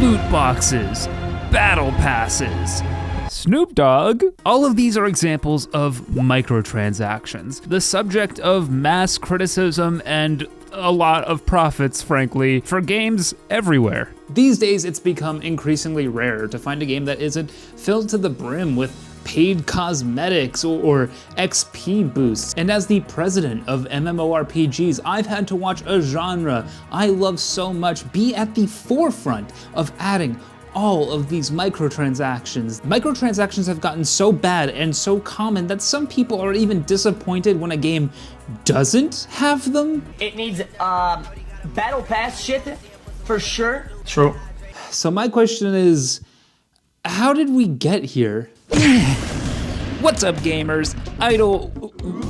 loot boxes, battle passes, Snoop Dogg. All of these are examples of microtransactions, the subject of mass criticism and a lot of profits, frankly, for games everywhere. These days, it's become increasingly rare to find a game that isn't filled to the brim with paid cosmetics or XP boosts. And as the president of MMORPGs, I've had to watch a genre I love so much be at the forefront of adding all of these microtransactions. Microtransactions have gotten so bad and so common that some people are even disappointed when a game doesn't have them. It needs battle pass shit for sure. True. So my question is, how did we get here? What's up, gamers? Idle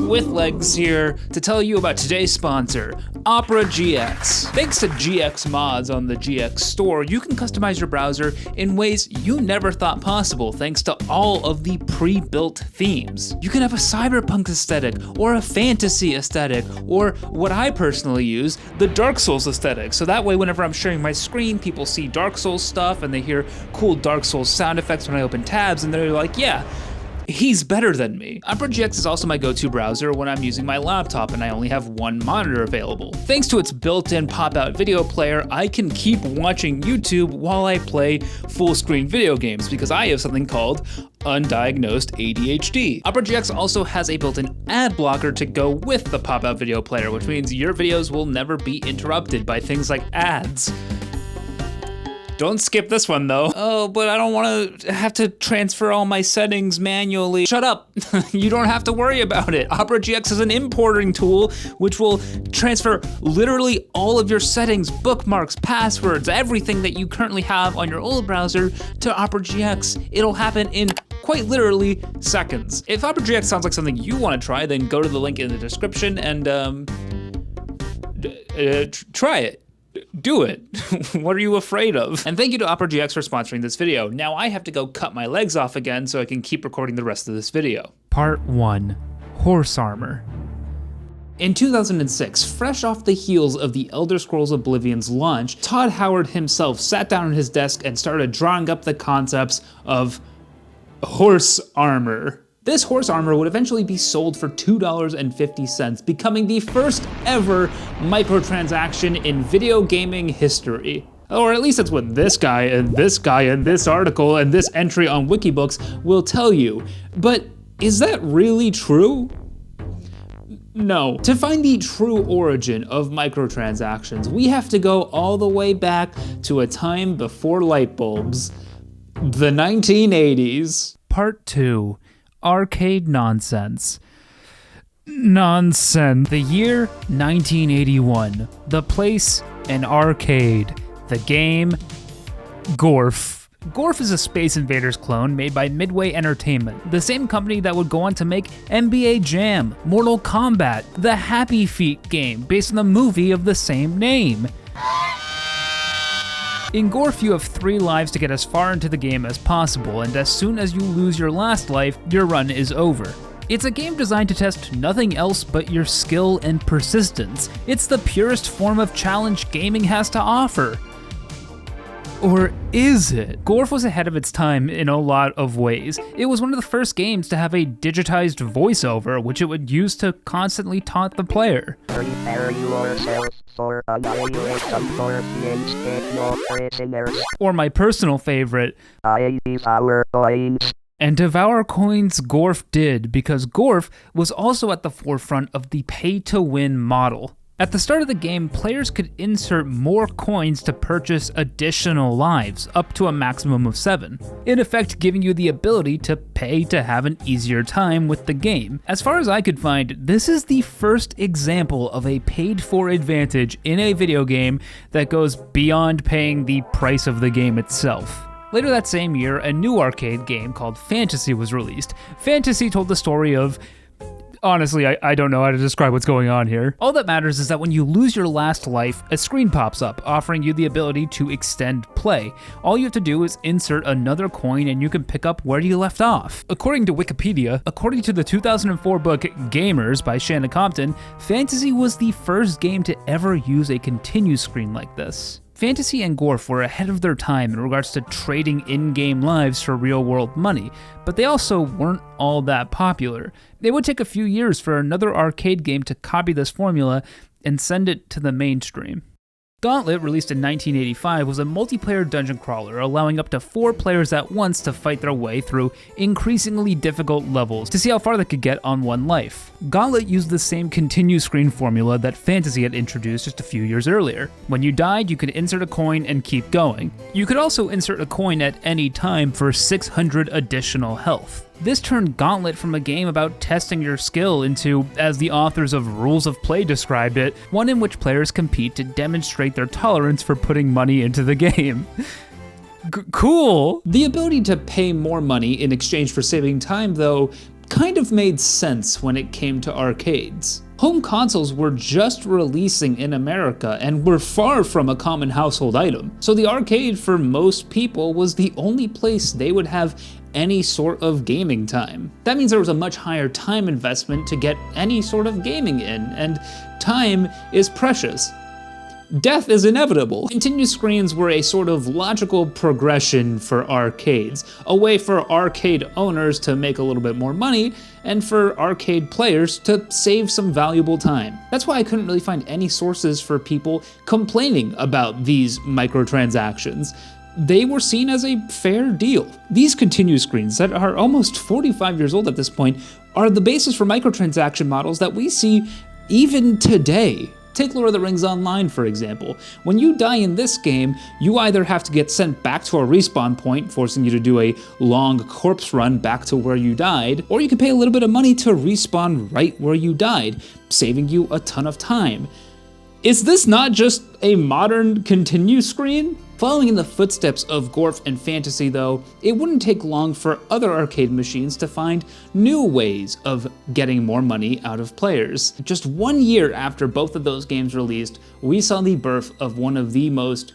with legs here to tell you about today's sponsor, Opera GX. Thanks to GX mods on the GX store, you can customize your browser in ways you never thought possible thanks to all of the pre-built themes. You can have a cyberpunk aesthetic or a fantasy aesthetic, or what I personally use, the Dark Souls aesthetic. So that way, whenever I'm sharing my screen, people see Dark Souls stuff and they hear cool Dark Souls sound effects when I open tabs, and they're like, yeah, he's better than me. Opera GX is also my go-to browser when I'm using my laptop and I only have one monitor available. Thanks to its built-in pop-out video player, I can keep watching YouTube while I play full-screen video games because I have something called undiagnosed ADHD. Opera GX also has a built-in ad blocker to go with the pop-out video player, which means your videos will never be interrupted by things like ads. Don't skip this one though. Oh, but I don't want to have to transfer all my settings manually. Shut up, you don't have to worry about it. Opera GX is an importing tool which will transfer literally all of your settings, bookmarks, passwords, everything that you currently have on your old browser to Opera GX. It'll happen in quite literally seconds. If Opera GX sounds like something you want to try, then go to the link in the description and try it. Do it. What are you afraid of? And thank you to Opera GX for sponsoring this video. Now I have to go cut my legs off again so I can keep recording the rest of this video. Part 1. Horse Armor. In 2006, fresh off the heels of the Elder Scrolls Oblivion's launch, Todd Howard himself sat down at his desk and started drawing up the concepts of horse armor. This horse armor would eventually be sold for $2.50, becoming the first ever microtransaction in video gaming history. Or at least that's what this guy and this guy and this article and this entry on Wikibooks will tell you. But is that really true? No. To find the true origin of microtransactions, we have to go all the way back to a time before light bulbs, the 1980s. Part 2. Arcade nonsense. Nonsense. The year 1981. The place, an arcade. The game, Gorf. Gorf is a Space Invaders clone made by Midway Entertainment, the same company that would go on to make NBA Jam, Mortal Kombat, the Happy Feet game based on the movie of the same name. In Gorf, you have 3 lives to get as far into the game as possible, and as soon as you lose your last life, your run is over. It's a game designed to test nothing else but your skill and persistence. It's the purest form of challenge gaming has to offer. Or is it? Gorf was ahead of its time in a lot of ways. It was one of the first games to have a digitized voiceover, which it would use to constantly taunt the player. Prepare yourself for annihilation for the prisoners. Or my personal favorite, I devour coins. And devour coins Gorf did, because Gorf was also at the forefront of the pay-to-win model. At the start of the game, players could insert more coins to purchase additional lives, up to a maximum of 7, in effect giving you the ability to pay to have an easier time with the game. As far as I could find, this is the first example of a paid-for advantage in a video game that goes beyond paying the price of the game itself. Later that same year, a new arcade game called Fantasy was released. Fantasy told the story of... Honestly, I don't know how to describe what's going on here. All that matters is that when you lose your last life, a screen pops up, offering you the ability to extend play. All you have to do is insert another coin and you can pick up where you left off. According to Wikipedia, according to the 2004 book Gamers by Shannon Compton, Fantasy was the first game to ever use a continue screen like this. Fantasy and Gorf were ahead of their time in regards to trading in-game lives for real-world money, but they also weren't all that popular. It would take a few years for another arcade game to copy this formula and send it to the mainstream. Gauntlet, released in 1985, was a multiplayer dungeon crawler, allowing up to 4 players at once to fight their way through increasingly difficult levels to see how far they could get on one life. Gauntlet used the same continue screen formula that Fantasy had introduced just a few years earlier. When you died, you could insert a coin and keep going. You could also insert a coin at any time for 600 additional health. This turned Gauntlet from a game about testing your skill into, as the authors of Rules of Play described it, one in which players compete to demonstrate their tolerance for putting money into the game. Cool! The ability to pay more money in exchange for saving time, though, kind of made sense when it came to arcades. Home consoles were just releasing in America and were far from a common household item, so the arcade for most people was the only place they would have any sort of gaming time. That means there was a much higher time investment to get any sort of gaming in, and time is precious. Death is inevitable. Continue screens were a sort of logical progression for arcades, a way for arcade owners to make a little bit more money, and for arcade players to save some valuable time. That's why I couldn't really find any sources for people complaining about these microtransactions. They were seen as a fair deal. These continue screens that are almost 45 years old at this point are the basis for microtransaction models that we see even today. Take Lord of the Rings Online, for example. When you die in this game, you either have to get sent back to a respawn point, forcing you to do a long corpse run back to where you died, or you can pay a little bit of money to respawn right where you died, saving you a ton of time. Is this not just a modern continue screen? Following in the footsteps of Gorf and Fantasy though, it wouldn't take long for other arcade machines to find new ways of getting more money out of players. Just 1 year after both of those games released, we saw the birth of one of the most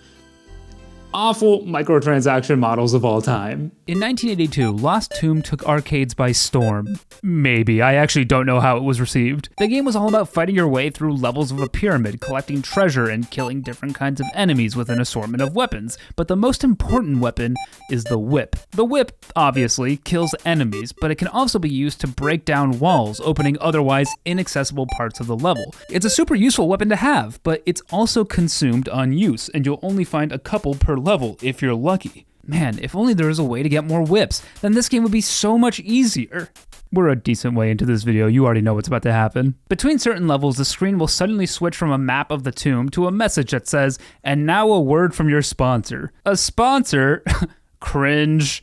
awful microtransaction models of all time. In 1982, Lost Tomb took arcades by storm. Maybe, I actually don't know how it was received. The game was all about fighting your way through levels of a pyramid, collecting treasure, and killing different kinds of enemies with an assortment of weapons. But the most important weapon is the whip. The whip, obviously, kills enemies, but it can also be used to break down walls, opening otherwise inaccessible parts of the level. It's a super useful weapon to have, but it's also consumed on use, and you'll only find a couple per level if you're lucky. Man, if only there was a way to get more whips, then this game would be so much easier. We're a decent way into this video, you already know what's about to happen. Between certain levels, the screen will suddenly switch from a map of the tomb to a message that says, "And now a word from your sponsor." A sponsor? Cringe.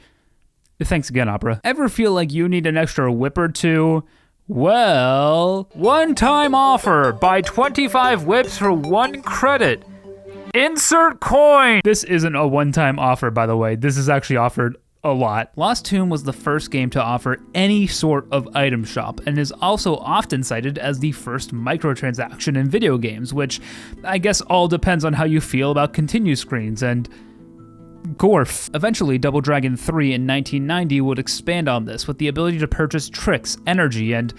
Thanks again, Opera. Ever feel like you need an extra whip or two? Well, one-time offer. Buy 25 whips for 1 credit. Insert coin! This isn't a one-time offer, by the way. This is actually offered a lot. Lost Tomb was the first game to offer any sort of item shop, and is also often cited as the first microtransaction in video games, which I guess all depends on how you feel about continue screens and Gorf. Eventually, Double Dragon 3 in 1990 would expand on this with the ability to purchase tricks, energy, and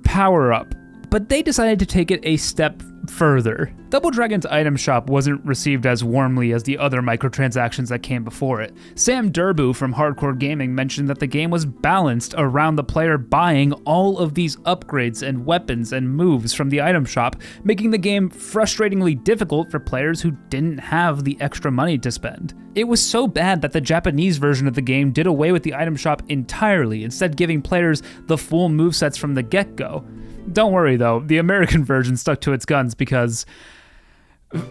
power-up. But they decided to take it a step further. Double Dragon's item shop wasn't received as warmly as the other microtransactions that came before it. Sam Durbu from Hardcore Gaming mentioned that the game was balanced around the player buying all of these upgrades and weapons and moves from the item shop, making the game frustratingly difficult for players who didn't have the extra money to spend. It was so bad that the Japanese version of the game did away with the item shop entirely, instead giving players the full movesets from the get-go. Don't worry though, the American version stuck to its guns because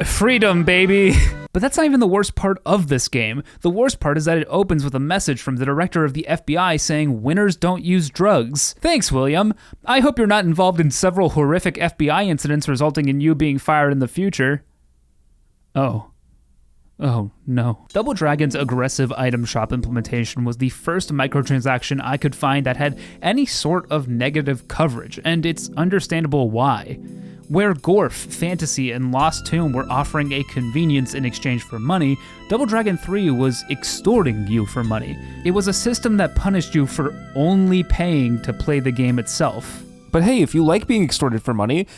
freedom, baby. But that's not even the worst part of this game. The worst part is that it opens with a message from the director of the FBI saying winners don't use drugs. Thanks, William. I hope you're not involved in several horrific FBI incidents resulting in you being fired in the future. Oh, no. Double Dragon's aggressive item shop implementation was the first microtransaction I could find that had any sort of negative coverage, and it's understandable why. Where Gorf, Fantasy, and Lost Tomb were offering a convenience in exchange for money, Double Dragon 3 was extorting you for money. It was a system that punished you for only paying to play the game itself. But hey, if you like being extorted for money,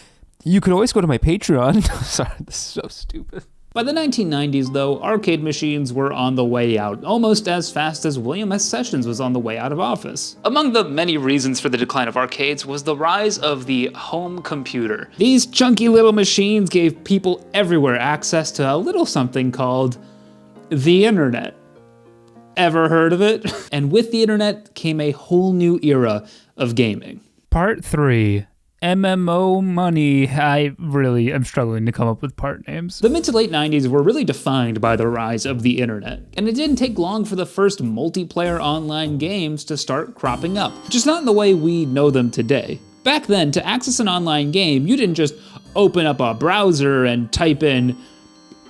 you could always go to my Patreon. Sorry, this is so stupid. By the 1990s, though, arcade machines were on the way out, almost as fast as William S. Sessions was on the way out of office. Among the many reasons for the decline of arcades was the rise of the home computer. These chunky little machines gave people everywhere access to a little something called the internet. Ever heard of it? And with the internet came a whole new era of gaming. Part 3. MMO money. I really am struggling to come up with part names. The mid to late 90s were really defined by the rise of the internet, and it didn't take long for the first multiplayer online games to start cropping up, just not in the way we know them today. Back then, to access an online game, you didn't just open up a browser and type in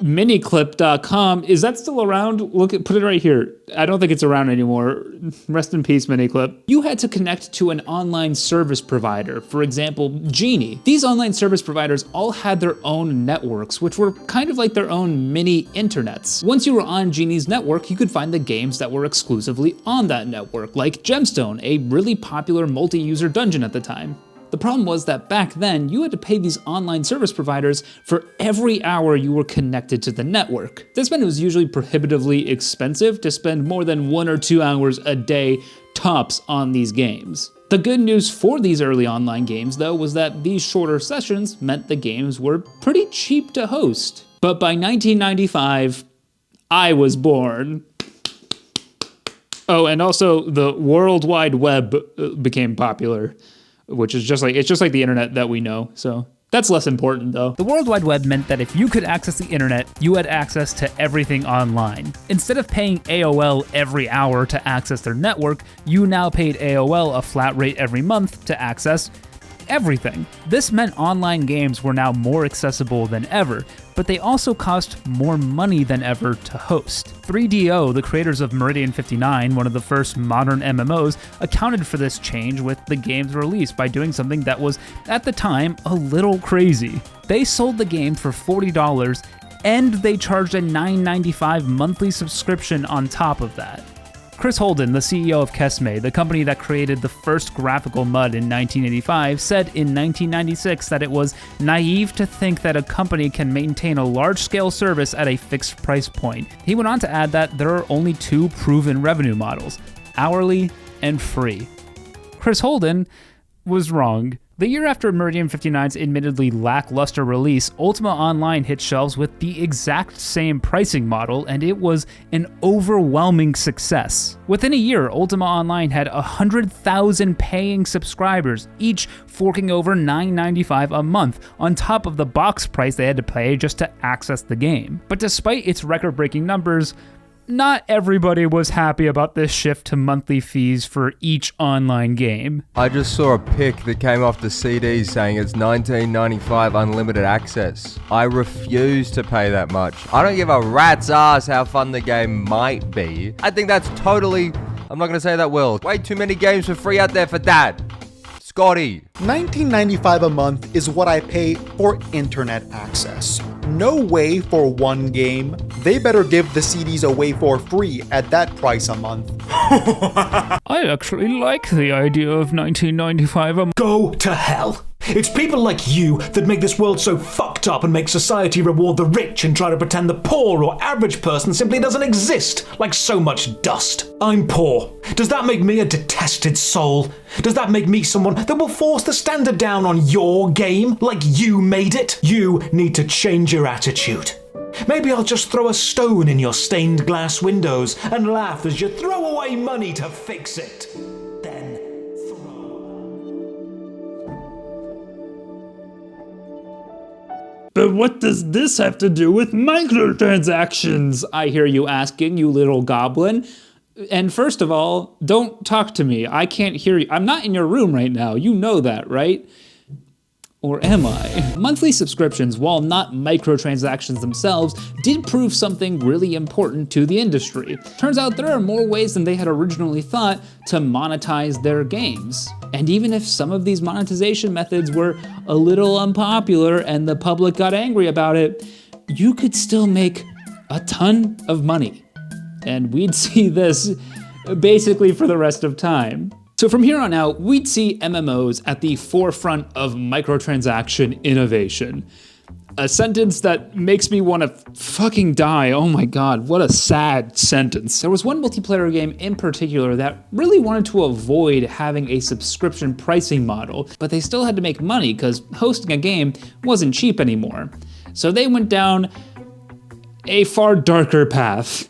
miniclip.com. Is that still around? Put it right here. I don't think it's around anymore. Rest in peace, Miniclip. You had to connect to an online service provider, for example, Genie. These online service providers all had their own networks, which were kind of like their own mini internets. Once you were on Genie's network, you could find the games that were exclusively on that network, like Gemstone, a really popular multi-user dungeon at the time. The problem was that back then, you had to pay these online service providers for every hour you were connected to the network. This meant it was usually prohibitively expensive to spend more than 1 or 2 hours a day tops on these games. The good news for these early online games, though, was that these shorter sessions meant the games were pretty cheap to host. But by 1995, I was born. Oh, and also the World Wide Web became popular, which is just like the internet that we know, so that's less important though. The World Wide Web meant that if you could access the internet, you had access to everything online. Instead of paying AOL every hour to access their network, you now paid AOL a flat rate every month to access everything. This meant online games were now more accessible than ever, but they also cost more money than ever to host. 3DO, the creators of Meridian 59, one of the first modern MMOs, accounted for this change with the game's release by doing something that was, at the time, a little crazy. They sold the game for $40, and they charged a $9.95 monthly subscription on top of that. Chris Holden, the CEO of Kesme, the company that created the first graphical MUD in 1985, said in 1996 that it was naive to think that a company can maintain a large-scale service at a fixed price point. He went on to add that there are only 2 proven revenue models, hourly and free. Chris Holden was wrong. The year after Meridian 59's admittedly lackluster release, Ultima Online hit shelves with the exact same pricing model, and it was an overwhelming success. Within a year, Ultima Online had 100,000 paying subscribers, each forking over $9.95 a month, on top of the box price they had to pay just to access the game. But despite its record-breaking numbers, not everybody was happy about this shift to monthly fees for each online game. I just saw a pic that came off the CD saying it's $19.95 unlimited access. I refuse to pay that much. I don't give a rat's ass how fun the game might be. I think that's totally, I'm not gonna say that well, way too many games for free out there for that. Scotty. $19.95 a month is what I pay for internet access. No way for one game. They better give the CDs away for free at that price a month. I actually like the idea of $19.95 a month. Go to hell. It's people like you that make this world so fucked up and make society reward the rich and try to pretend the poor or average person simply doesn't exist, like so much dust. I'm poor. Does that make me a detested soul? Does that make me someone that will force the standard down on your game like you made it? You need to change your attitude. Maybe I'll just throw a stone in your stained glass windows and laugh as you throw away money to fix it. Then But what does this have to do with microtransactions? I hear you asking, you little goblin. And first of all, don't talk to me. I can't hear you. I'm not in your room right now. You know that, right? Or am I? Monthly subscriptions, while not microtransactions themselves, did prove something really important to the industry. Turns out there are more ways than they had originally thought to monetize their games. And even if some of these monetization methods were a little unpopular and the public got angry about it, you could still make a ton of money. And we'd see this basically for the rest of time. So from here on out, we'd see MMOs at the forefront of microtransaction innovation. A sentence that makes me want to fucking die. Oh my god, what a sad sentence. There was one multiplayer game in particular that really wanted to avoid having a subscription pricing model, but they still had to make money because hosting a game wasn't cheap anymore. So they went down a far darker path.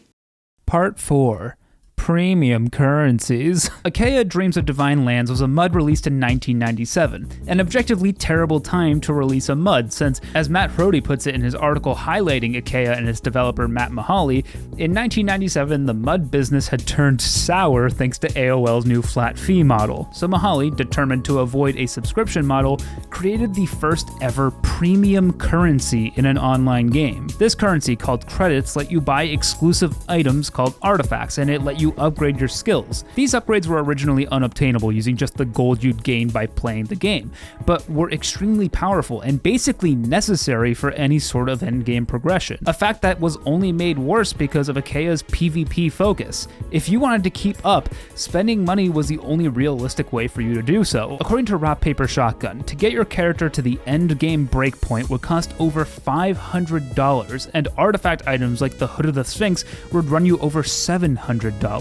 Part 4. Premium currencies. Achaea Dreams of Divine Lands was a MUD released in 1997, an objectively terrible time to release a MUD since, as Matt Hrody puts it in his article highlighting Achaea and its developer Matt Mahaly, in 1997 the MUD business had turned sour thanks to AOL's new flat fee model. So Mahaly, determined to avoid a subscription model, created the first ever premium currency in an online game. This currency, called credits, let you buy exclusive items called artifacts, and it let you upgrade your skills. These upgrades were originally unobtainable using just the gold you'd gain by playing the game, but were extremely powerful and basically necessary for any sort of endgame progression. A fact that was only made worse because of Achaea's PvP focus. If you wanted to keep up, spending money was the only realistic way for you to do so. According to Rock Paper Shotgun, to get your character to the end game breakpoint would cost over $500, and artifact items like the Hood of the Sphinx would run you over $700.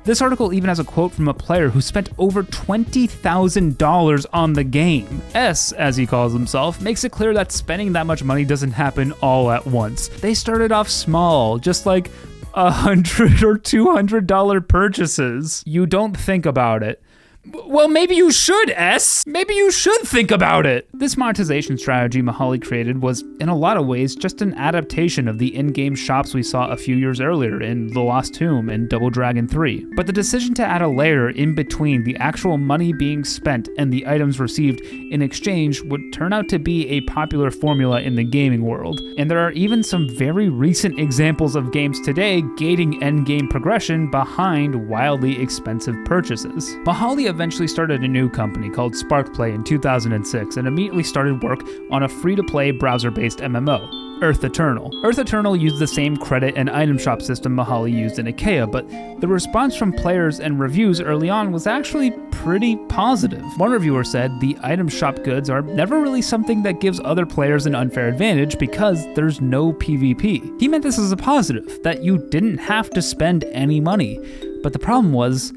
This article even has a quote from a player who spent over $20,000 on the game. S, as he calls himself, makes it clear that spending that much money doesn't happen all at once. They started off small, just like $100 or $200 purchases. You don't think about it. Well, maybe you should, S. Maybe you should think about it. This monetization strategy Mahaly created was, in a lot of ways, just an adaptation of the in-game shops we saw a few years earlier in The Lost Tomb and Double Dragon 3. But the decision to add a layer in between the actual money being spent and the items received in exchange would turn out to be a popular formula in the gaming world. And there are even some very recent examples of games today gating end-game progression behind wildly expensive purchases. Mahaly eventually started a new company called Sparkplay in 2006 and immediately started work on a free-to-play browser-based MMO, Earth Eternal. Earth Eternal used the same credit and item shop system Mahaly used in Achaea, but the response from players and reviews early on was actually pretty positive. One reviewer said the item shop goods are never really something that gives other players an unfair advantage because there's no PvP. He meant this as a positive, that you didn't have to spend any money, but the problem was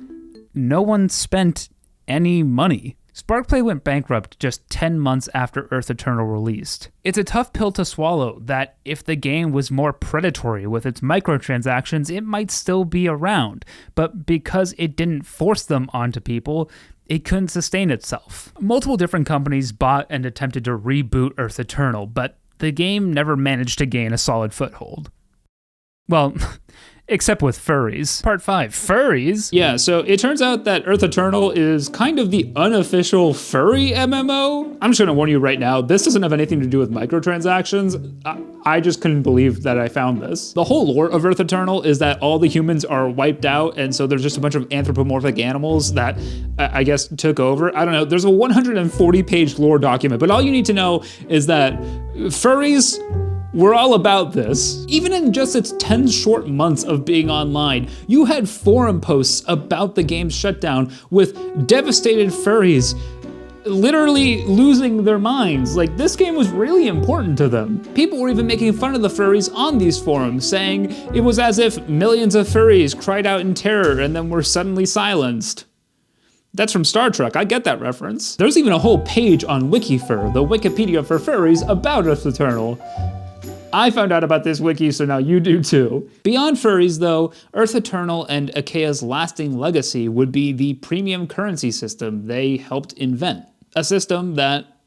no one spent any money. Sparkplay went bankrupt just 10 months after Earth Eternal released. It's a tough pill to swallow that if the game was more predatory with its microtransactions, it might still be around, but because it didn't force them onto people, it couldn't sustain itself. Multiple different companies bought and attempted to reboot Earth Eternal, but the game never managed to gain a solid foothold. Well, except with Furries. Part 5, Furries? Yeah, so it turns out that Earth Eternal is kind of the unofficial furry MMO. I'm just gonna warn you right now, this doesn't have anything to do with microtransactions. I just couldn't believe that I found this. The whole lore of Earth Eternal is that all the humans are wiped out, and so there's just a bunch of anthropomorphic animals that I guess took over. I don't know, there's a 140-page lore document, but all you need to know is that furries, we're all about this. Even in just its 10 short months of being online, you had forum posts about the game's shutdown with devastated furries literally losing their minds. Like, this game was really important to them. People were even making fun of the furries on these forums, saying it was as if millions of furries cried out in terror and then were suddenly silenced. That's from Star Trek, I get that reference. There's even a whole page on Wikifur, the Wikipedia for furries, about Earth Eternal. I found out about this wiki, so now you do too. Beyond furries though, Earth Eternal and Achaea's lasting legacy would be the premium currency system they helped invent. A system that,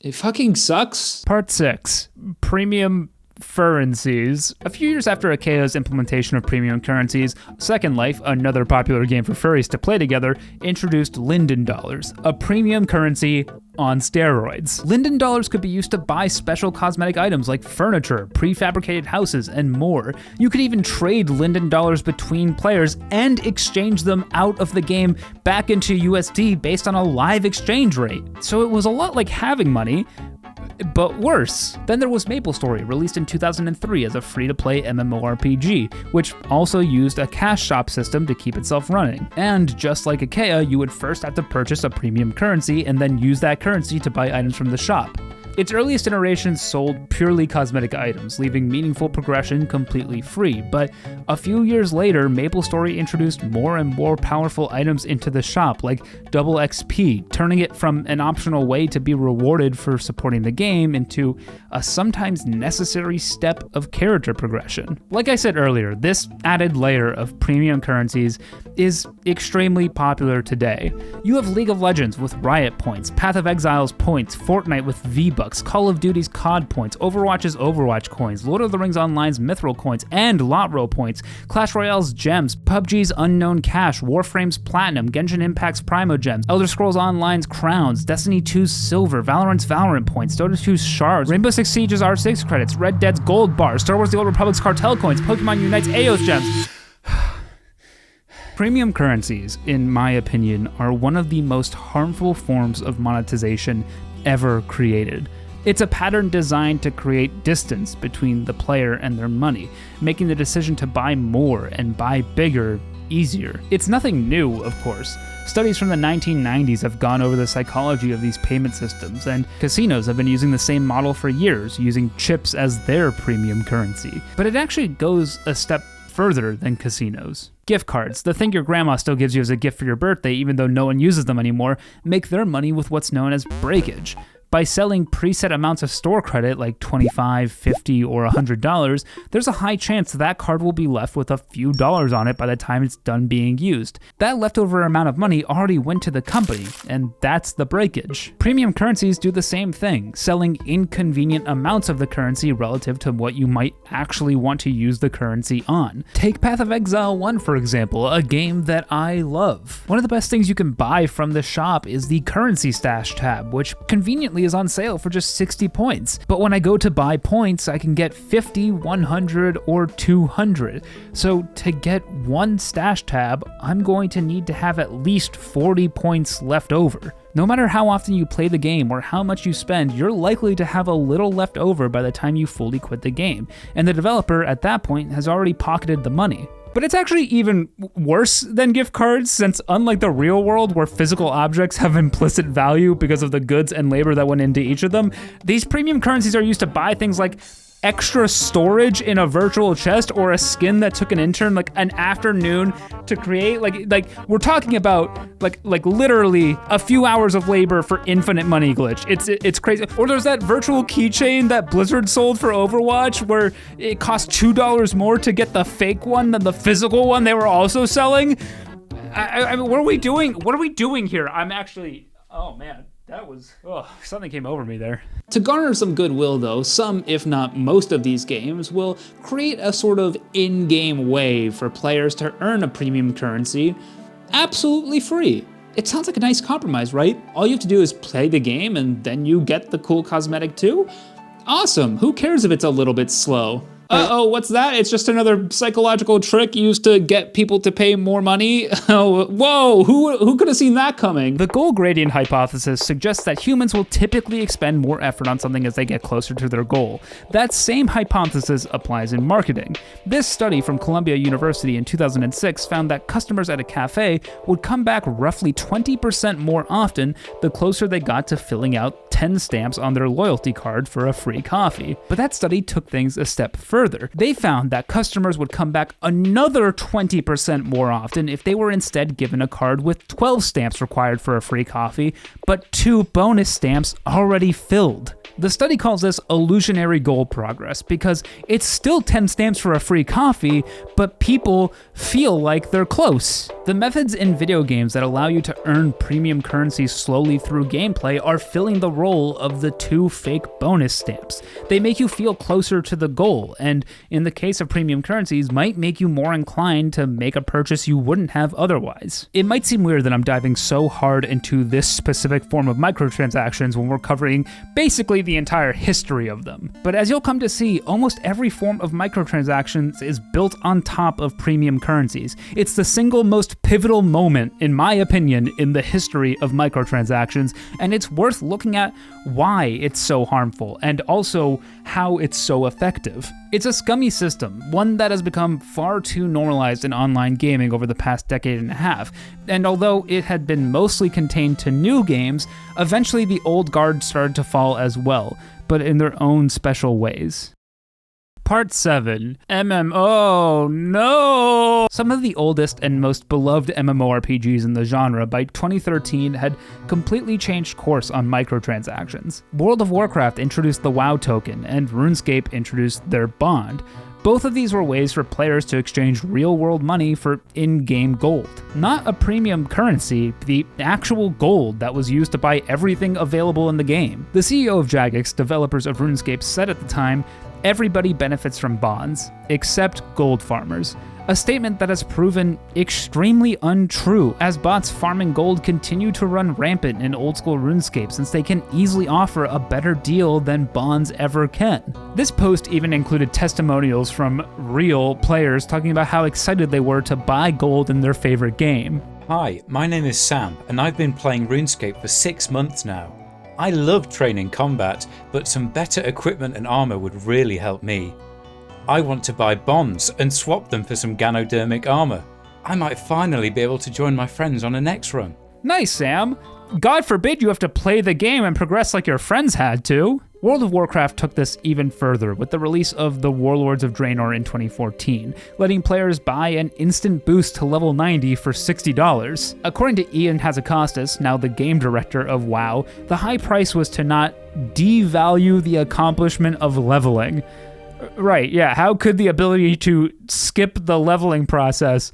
it fucking sucks. Part 6, Premium Furrencies. A few years after Achaea's implementation of premium currencies, Second Life, another popular game for furries to play together, introduced Linden Dollars, a premium currency on steroids. Linden Dollars could be used to buy special cosmetic items like furniture, prefabricated houses, and more. You could even trade Linden Dollars between players and exchange them out of the game back into USD based on a live exchange rate. So it was a lot like having money, but worse. Then there was MapleStory, released in 2003 as a free-to-play MMORPG, which also used a cash shop system to keep itself running. And just like Achaea, you would first have to purchase a premium currency and then use that currency to buy items from the shop. Its earliest iterations sold purely cosmetic items, leaving meaningful progression completely free, but a few years later, MapleStory introduced more and more powerful items into the shop, like double XP, turning it from an optional way to be rewarded for supporting the game into a sometimes necessary step of character progression. Like I said earlier, this added layer of premium currencies is extremely popular today. You have League of Legends with Riot points, Path of Exile's points, Fortnite with V-Bucks, Call of Duty's COD points, Overwatch's Overwatch coins, Lord of the Rings Online's Mithril coins and Lotro points, Clash Royale's gems, PUBG's Unknown Cash, Warframe's Platinum, Genshin Impact's Primogems, Elder Scrolls Online's Crowns, Destiny 2's Silver, Valorant's Valorant points, Dota 2's Shards, Rainbow Six Siege's R6 credits, Red Dead's Gold Bars, Star Wars The Old Republic's Cartel coins, Pokemon Unite's Aeos gems. Premium currencies, in my opinion, are one of the most harmful forms of monetization ever created. It's a pattern designed to create distance between the player and their money, making the decision to buy more and buy bigger easier. It's nothing new, of course. Studies from the 1990s have gone over the psychology of these payment systems, and casinos have been using the same model for years, using chips as their premium currency. But it actually goes a step further than casinos. Gift cards, the thing your grandma still gives you as a gift for your birthday even though no one uses them anymore, make their money with what's known as breakage. By selling preset amounts of store credit like $25, $50, or $100, there's a high chance that card will be left with a few dollars on it by the time it's done being used. That leftover amount of money already went to the company, and that's the breakage. Premium currencies do the same thing, selling inconvenient amounts of the currency relative to what you might actually want to use the currency on. Take Path of Exile 1, for example, a game that I love. One of the best things you can buy from the shop is the currency stash tab, which conveniently is on sale for just 60 points. But when I go to buy points, I can get 50, 100, or 200. So to get one stash tab, I'm going to need to have at least 40 points left over. No matter how often you play the game or how much you spend, you're likely to have a little left over by the time you fully quit the game, and the developer at that point has already pocketed the money. But it's actually even worse than gift cards, since unlike the real world where physical objects have implicit value because of the goods and labor that went into each of them, these premium currencies are used to buy things like extra storage in a virtual chest or a skin that took an intern like an afternoon to create. Like we're talking about like literally a few hours of labor for infinite money glitch. It's crazy. Or there's that virtual keychain that Blizzard sold for Overwatch where it cost $2 more to get the fake one than the physical one they were also selling. I mean, what are we doing? What are we doing here? I'm actually, oh man. That was, something came over me there. To garner some goodwill though, some, if not most of these games will create a sort of in-game way for players to earn a premium currency absolutely free. It sounds like a nice compromise, right? All you have to do is play the game and then you get the cool cosmetic too? Awesome, who cares if it's a little bit slow? Uh-oh, what's that? It's just another psychological trick used to get people to pay more money? Oh, whoa, who could have seen that coming? The goal gradient hypothesis suggests that humans will typically expend more effort on something as they get closer to their goal. That same hypothesis applies in marketing. This study from Columbia University in 2006 found that customers at a cafe would come back roughly 20% more often the closer they got to filling out 10 stamps on their loyalty card for a free coffee. But that study took things a step further. They found that customers would come back another 20% more often if they were instead given a card with 12 stamps required for a free coffee, but 2 bonus stamps already filled. The study calls this illusionary goal progress because it's still 10 stamps for a free coffee, but people feel like they're close. The methods in video games that allow you to earn premium currency slowly through gameplay are filling the role of the 2 fake bonus stamps. They make you feel closer to the goal, and in the case of premium currencies, might make you more inclined to make a purchase you wouldn't have otherwise. It might seem weird that I'm diving so hard into this specific form of microtransactions when we're covering basically the entire history of them. But as you'll come to see, almost every form of microtransactions is built on top of premium currencies. It's the single most pivotal moment, in my opinion, in the history of microtransactions, and it's worth looking at why it's so harmful and also how it's so effective. It's a scummy system, one that has become far too normalized in online gaming over the past decade and a half, and although it had been mostly contained to new games, eventually the old guard started to fall as well, but in their own special ways. Part 7. MMO, no! Some of the oldest and most beloved MMORPGs in the genre by 2013 had completely changed course on microtransactions. World of Warcraft introduced the WoW token, and RuneScape introduced their Bond. Both of these were ways for players to exchange real-world money for in-game gold. Not a premium currency, the actual gold that was used to buy everything available in the game. The CEO of Jagex, developers of RuneScape, said at the time, "Everybody benefits from bonds, except gold farmers." A statement that has proven extremely untrue, as bots farming gold continue to run rampant in old-school RuneScape since they can easily offer a better deal than bonds ever can. This post even included testimonials from real players talking about how excited they were to buy gold in their favorite game. Hi, my name is Sam, and I've been playing RuneScape for 6 months now. I love training combat, but some better equipment and armor would really help me. I want to buy bonds and swap them for some ganodermic armor. I might finally be able to join my friends on a next run. Nice, Sam. God forbid you have to play the game and progress like your friends had to. World of Warcraft took this even further with the release of the Warlords of Draenor in 2014, letting players buy an instant boost to level 90 for $60. According to Ian Hazakostas, now the game director of WoW, the high price was to not devalue the accomplishment of leveling. Right, yeah, how could the ability to skip the leveling process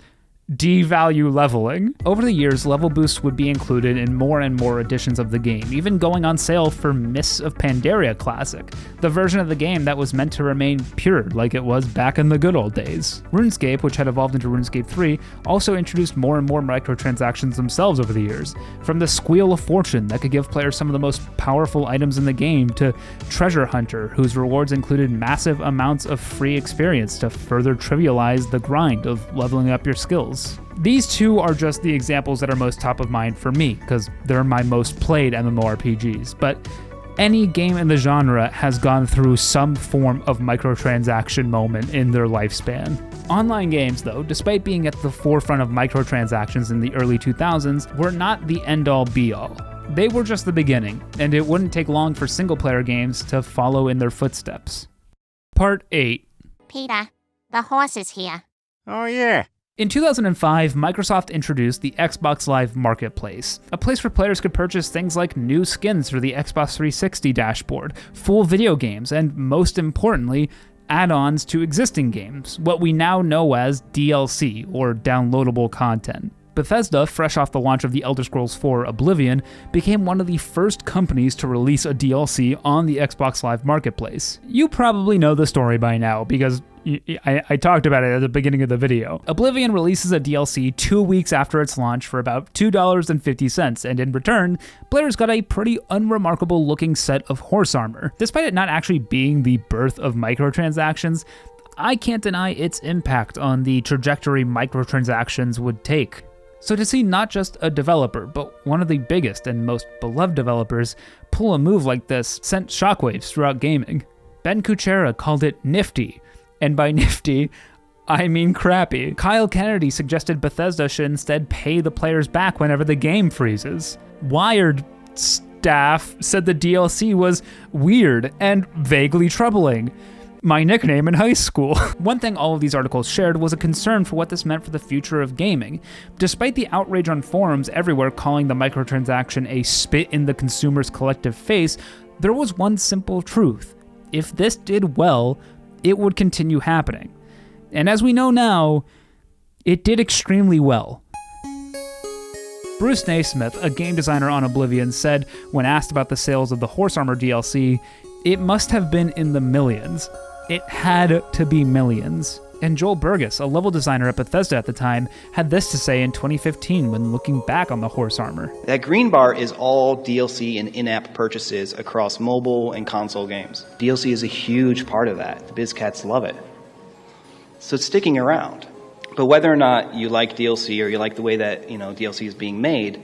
devalue leveling? Over the years, level boosts would be included in more and more editions of the game, even going on sale for Mists of Pandaria Classic, the version of the game that was meant to remain pure like it was back in the good old days. RuneScape, which had evolved into RuneScape 3, also introduced more and more microtransactions themselves over the years, from the Squeal of Fortune that could give players some of the most powerful items in the game to Treasure Hunter, whose rewards included massive amounts of free experience to further trivialize the grind of leveling up your skills. These two are just the examples that are most top of mind for me, because they're my most played MMORPGs, but any game in the genre has gone through some form of microtransaction moment in their lifespan. Online games, though, despite being at the forefront of microtransactions in the early 2000s, were not the end-all be-all. They were just the beginning, and it wouldn't take long for single-player games to follow in their footsteps. Part 8. Peter, the horse is here. Oh yeah. In 2005, Microsoft introduced the Xbox Live Marketplace, a place where players could purchase things like new skins for the Xbox 360 dashboard, full video games, and most importantly, add-ons to existing games, what we now know as DLC, or downloadable content. Bethesda, fresh off the launch of the Elder Scrolls IV Oblivion, became one of the first companies to release a DLC on the Xbox Live Marketplace. You probably know the story by now, because I talked about it at the beginning of the video. Oblivion releases a DLC 2 weeks after its launch for about $2.50, and in return, players got a pretty unremarkable looking set of horse armor. Despite it not actually being the birth of microtransactions, I can't deny its impact on the trajectory microtransactions would take. So to see not just a developer, but one of the biggest and most beloved developers pull a move like this sent shockwaves throughout gaming. Ben Kuchera called it nifty, and by nifty, I mean crappy. Kyle Kennedy suggested Bethesda should instead pay the players back whenever the game freezes. Wired staff said the DLC was weird and vaguely troubling. My nickname in high school. One thing all of these articles shared was a concern for what this meant for the future of gaming. Despite the outrage on forums everywhere calling the microtransaction a spit in the consumer's collective face, there was one simple truth. If this did well, it would continue happening. And as we know now, it did extremely well. Bruce Naismith, a game designer on Oblivion, said when asked about the sales of the Horse Armor DLC, "It must have been in the millions. It had to be millions." And Joel Burgess, a level designer at Bethesda at the time, had this to say in 2015 when looking back on the horse armor. That green bar is all DLC and in-app purchases across mobile and console games. DLC is a huge part of that. The BizCats love it. So it's sticking around. But whether or not you like DLC or you like the way that, DLC is being made,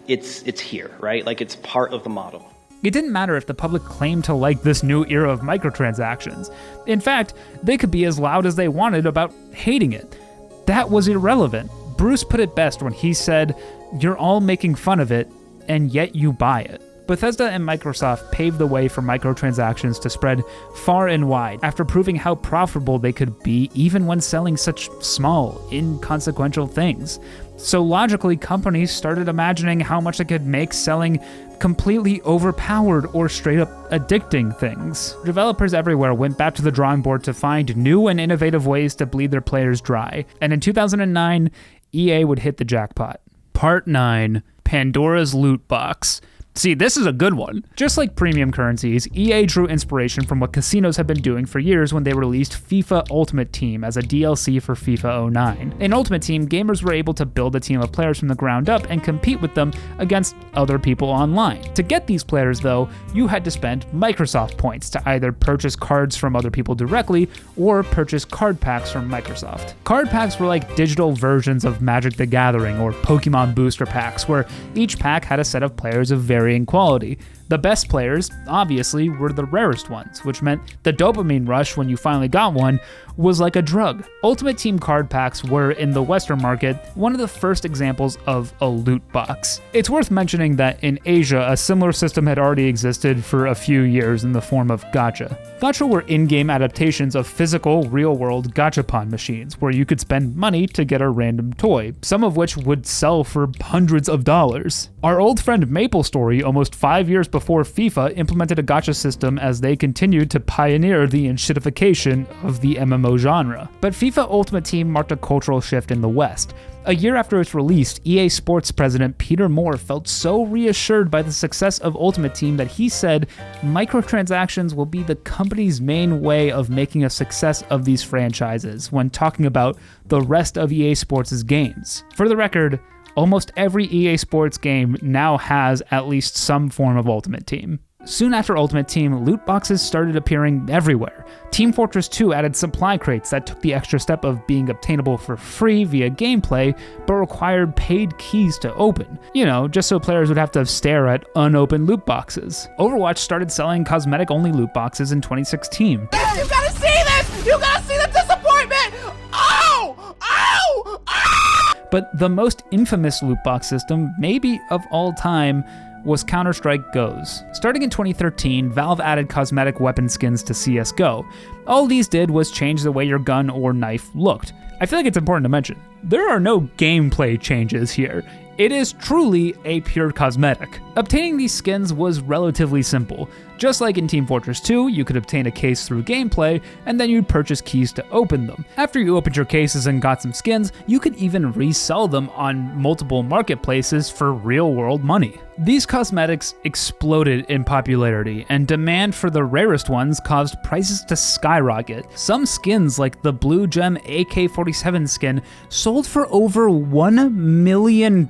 it's here, right? Like it's part of the model. It didn't matter if the public claimed to like this new era of microtransactions. In fact, they could be as loud as they wanted about hating it. That was irrelevant. Bruce put it best when he said, "You're all making fun of it, and yet you buy it." Bethesda and Microsoft paved the way for microtransactions to spread far and wide after proving how profitable they could be even when selling such small, inconsequential things. So logically, companies started imagining how much they could make selling completely overpowered or straight up addicting things. Developers everywhere went back to the drawing board to find new and innovative ways to bleed their players dry. And in 2009, EA would hit the jackpot. Part 9, Pandora's Loot Box. See, this is a good one. Just like premium currencies, EA drew inspiration from what casinos have been doing for years when they released FIFA Ultimate Team as a DLC for FIFA 09. In Ultimate Team, gamers were able to build a team of players from the ground up and compete with them against other people online. To get these players, though, you had to spend Microsoft points to either purchase cards from other people directly or purchase card packs from Microsoft. Card packs were like digital versions of Magic the Gathering or Pokemon booster packs, where each pack had a set of players of varying quality. The best players, obviously, were the rarest ones, which meant the dopamine rush when you finally got one was like a drug. Ultimate Team card packs were, in the Western market, one of the first examples of a loot box. It's worth mentioning that in Asia, a similar system had already existed for a few years in the form of gacha. Gacha were in-game adaptations of physical, real-world gachapon machines, where you could spend money to get a random toy, some of which would sell for hundreds of dollars. Our old friend MapleStory, almost 5 years before FIFA, implemented a gacha system as they continued to pioneer the enshittification of the MMO genre. But FIFA Ultimate Team marked a cultural shift in the West. A year after its release, EA Sports president Peter Moore felt so reassured by the success of Ultimate Team that he said microtransactions will be the company's main way of making a success of these franchises when talking about the rest of EA Sports' games. For the record, almost every EA Sports game now has at least some form of Ultimate Team. Soon after Ultimate Team, loot boxes started appearing everywhere. Team Fortress 2 added supply crates that took the extra step of being obtainable for free via gameplay, but required paid keys to open. You know, just so players would have to stare at unopened loot boxes. Overwatch started selling cosmetic-only loot boxes in 2016. You gotta see this! You gotta see the disappointment! Oh! Oh! Oh! But the most infamous loot box system, maybe of all time, was Counter-Strike GOs. Starting in 2013, Valve added cosmetic weapon skins to CSGO. All these did was change the way your gun or knife looked. I feel like it's important to mention, there are no gameplay changes here. It is truly a pure cosmetic. Obtaining these skins was relatively simple. Just like in Team Fortress 2, you could obtain a case through gameplay, and then you'd purchase keys to open them. After you opened your cases and got some skins, you could even resell them on multiple marketplaces for real-world money. These cosmetics exploded in popularity, and demand for the rarest ones caused prices to skyrocket. Some skins, like the Blue Gem AK-47 skin, sold for over $1 million.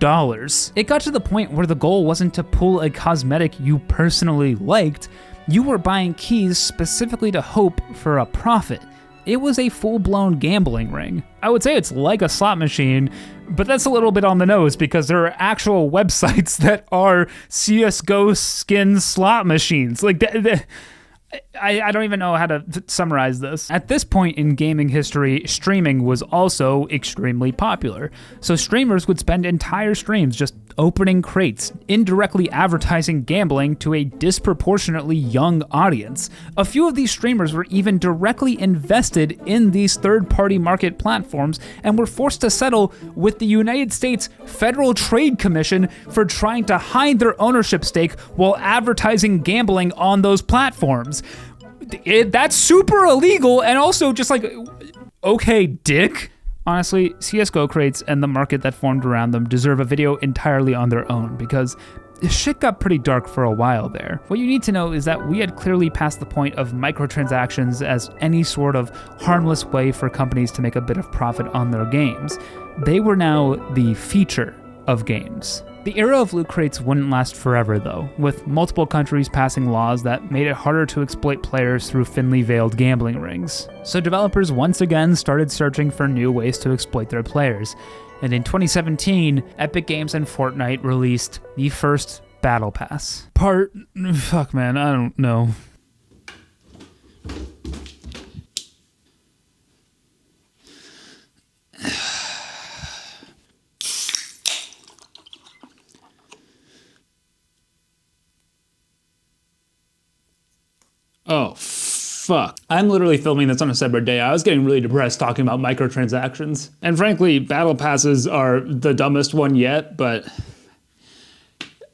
It got to the point where the goal wasn't to pull a cosmetic you personally liked, you were buying keys specifically to hope for a profit. It was a full-blown gambling ring. I would say it's like a slot machine, but that's a little bit on the nose because there are actual websites that are CSGO skin slot machines. Like, I don't even know how to summarize this. At this point in gaming history, streaming was also extremely popular. So streamers would spend entire streams just opening crates, indirectly advertising gambling to a disproportionately young audience. A few of these streamers were even directly invested in these third-party market platforms and were forced to settle with the United States Federal Trade Commission for trying to hide their ownership stake while advertising gambling on those platforms. That's super illegal and also just like, okay, dick. Honestly, CSGO crates and the market that formed around them deserve a video entirely on their own because shit got pretty dark for a while there. What you need to know is that we had clearly passed the point of microtransactions as any sort of harmless way for companies to make a bit of profit on their games. They were now the feature of games. The era of loot crates wouldn't last forever though, with multiple countries passing laws that made it harder to exploit players through thinly veiled gambling rings. So developers once again started searching for new ways to exploit their players. And in 2017, Epic Games and Fortnite released the first Battle Pass. Fuck man, I don't know. Oh, fuck. I'm literally filming this on a separate day. I was getting really depressed talking about microtransactions. And frankly, battle passes are the dumbest one yet, but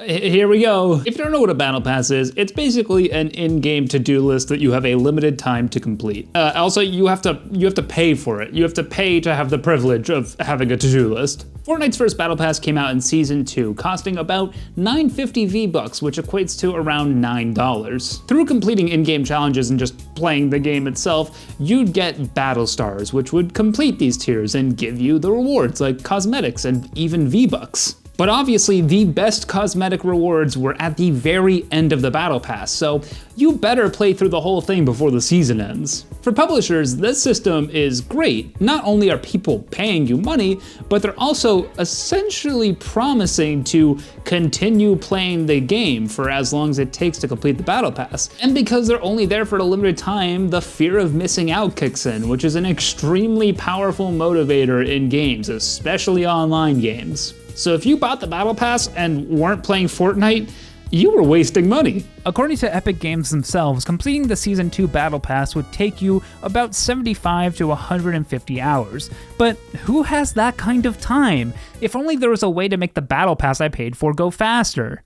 here we go. If you don't know what a battle pass is, it's basically an in-game to-do list that you have a limited time to complete. Also, you have to pay for it. You have to pay to have the privilege of having a to-do list. Fortnite's first battle pass came out in season 2, costing about 950 V-Bucks, which equates to around $9. Through completing in-game challenges and just playing the game itself, you'd get battle stars, which would complete these tiers and give you the rewards like cosmetics and even V-Bucks. But obviously, the best cosmetic rewards were at the very end of the battle pass, so you better play through the whole thing before the season ends. For publishers, this system is great. Not only are people paying you money, but they're also essentially promising to continue playing the game for as long as it takes to complete the battle pass. And because they're only there for a limited time, the fear of missing out kicks in, which is an extremely powerful motivator in games, especially online games. So if you bought the battle pass and weren't playing Fortnite, you were wasting money. According to Epic Games themselves, completing the Season 2 Battle Pass would take you about 75 to 150 hours. But who has that kind of time? If only there was a way to make the Battle Pass I paid for go faster.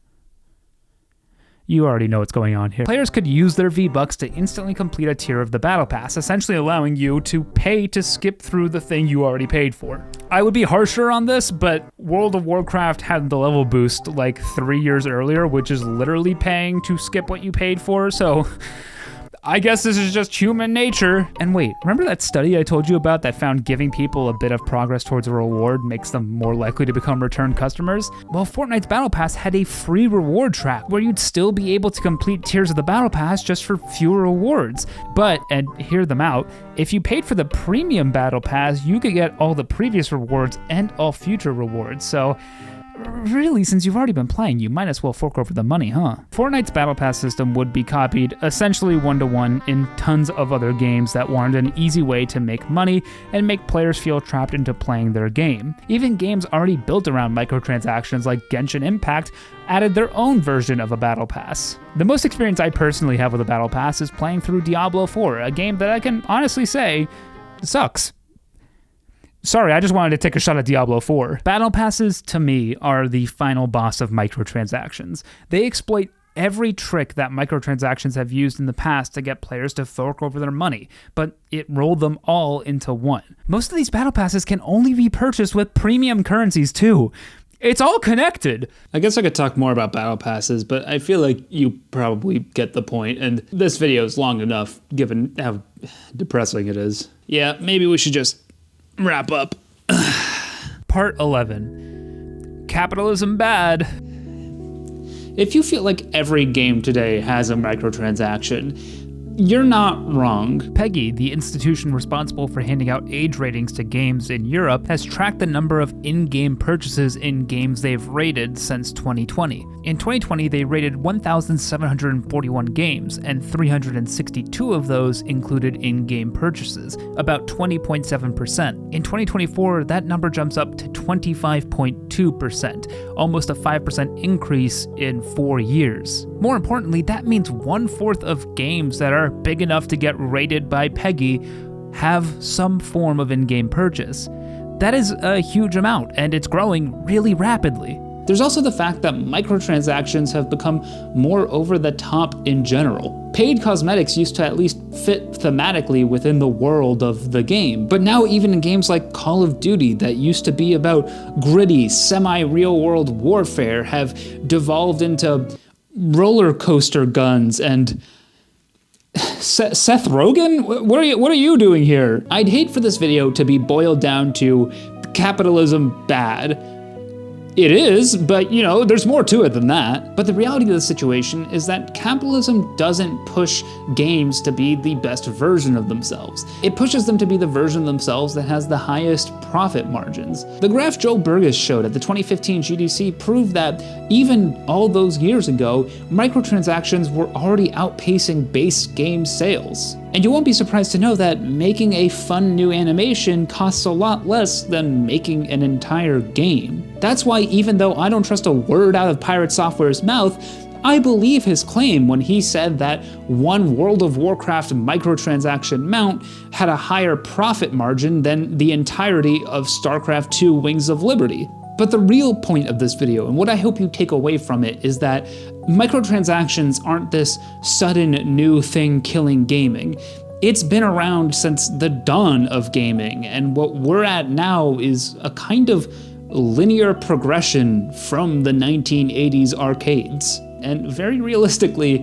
You already know what's going on here. Players could use their V-Bucks to instantly complete a tier of the Battle Pass, essentially allowing you to pay to skip through the thing you already paid for. I would be harsher on this, but World of Warcraft had the level boost like 3 years earlier, which is literally paying to skip what you paid for, so I guess this is just human nature. And wait, remember that study I told you about that found giving people a bit of progress towards a reward makes them more likely to become return customers? Well, Fortnite's Battle Pass had a free reward track where you'd still be able to complete tiers of the Battle Pass just for fewer rewards. But, and hear them out, if you paid for the premium Battle Pass, you could get all the previous rewards and all future rewards. So really, since you've already been playing, you might as well fork over the money, huh? Fortnite's Battle Pass system would be copied essentially one-to-one in tons of other games that wanted an easy way to make money and make players feel trapped into playing their game. Even games already built around microtransactions like Genshin Impact added their own version of a Battle Pass. The most experience I personally have with a Battle Pass is playing through Diablo 4, a game that I can honestly say sucks. Sorry, I just wanted to take a shot at Diablo 4. Battle Passes, to me, are the final boss of microtransactions. They exploit every trick that microtransactions have used in the past to get players to fork over their money, but it rolled them all into one. Most of these Battle Passes can only be purchased with premium currencies too. It's all connected. I guess I could talk more about Battle Passes, but I feel like you probably get the point, and this video is long enough given how depressing it is. Yeah, maybe we should just wrap up. Part 11. Capitalism bad. If you feel like every game today has a microtransaction, you're not wrong. PEGI, the institution responsible for handing out age ratings to games in Europe, has tracked the number of in-game purchases in games they've rated since 2020. In 2020, they rated 1,741 games, and 362 of those included in-game purchases, about 20.7%. In 2024, that number jumps up to 25.2%, almost a 5% increase in 4 years. More importantly, that means 1/4 of games that are big enough to get rated by PEGI have some form of in-game purchase. That is a huge amount, and it's growing really rapidly. There's also the fact that microtransactions have become more over the top in general. Paid cosmetics used to at least fit thematically within the world of the game, but now even in games like Call of Duty that used to be about gritty, semi-real world warfare have devolved into roller coaster guns and Seth Rogen? What are you doing here? I'd hate for this video to be boiled down to capitalism bad. It is, but you know, there's more to it than that. But the reality of the situation is that capitalism doesn't push games to be the best version of themselves. It pushes them to be the version of themselves that has the highest profit margins. The graph Joe Burgess showed at the 2015 GDC proved that even all those years ago, microtransactions were already outpacing base game sales. And you won't be surprised to know that making a fun new animation costs a lot less than making an entire game. That's why even though I don't trust a word out of Pirate Software's mouth, I believe his claim when he said that one World of Warcraft microtransaction mount had a higher profit margin than the entirety of StarCraft II Wings of Liberty. But the real point of this video, and what I hope you take away from it, is that microtransactions aren't this sudden new thing killing gaming. It's been around since the dawn of gaming, and what we're at now is a kind of linear progression from the 1980s arcades. And very realistically,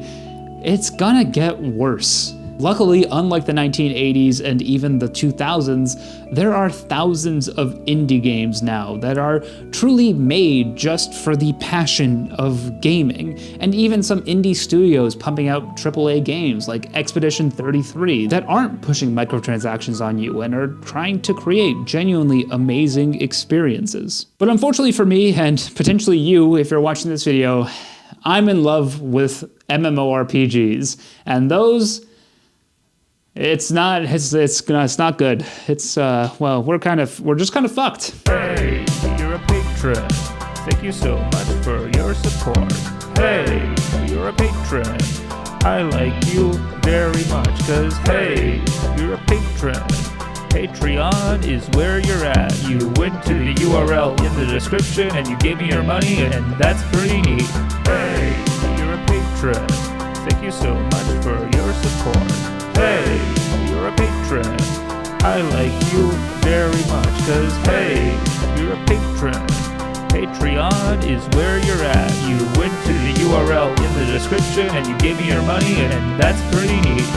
it's gonna get worse. Luckily, unlike the 1980s and even the 2000s, there are thousands of indie games now that are truly made just for the passion of gaming, and even some indie studios pumping out AAA games like Expedition 33 that aren't pushing microtransactions on you and are trying to create genuinely amazing experiences. But unfortunately for me, and potentially you if you're watching this video, I'm in love with MMORPGs, and those, it's not good. It's well, we're just kind of fucked. Hey, you're a patron. Thank you so much for your support. Hey, you're a patron. I like you very much, cause hey, you're a patron. Patreon is where you're at. You went to the URL in the description and you gave me your money, and that's pretty neat. Hey, you're a patron. Thank you so much for your support. Hey, you're a patron. I like you very much, cause hey, you're a patron. Patreon is where you're at. You went to the URL in the description and you gave me your money, and that's pretty neat.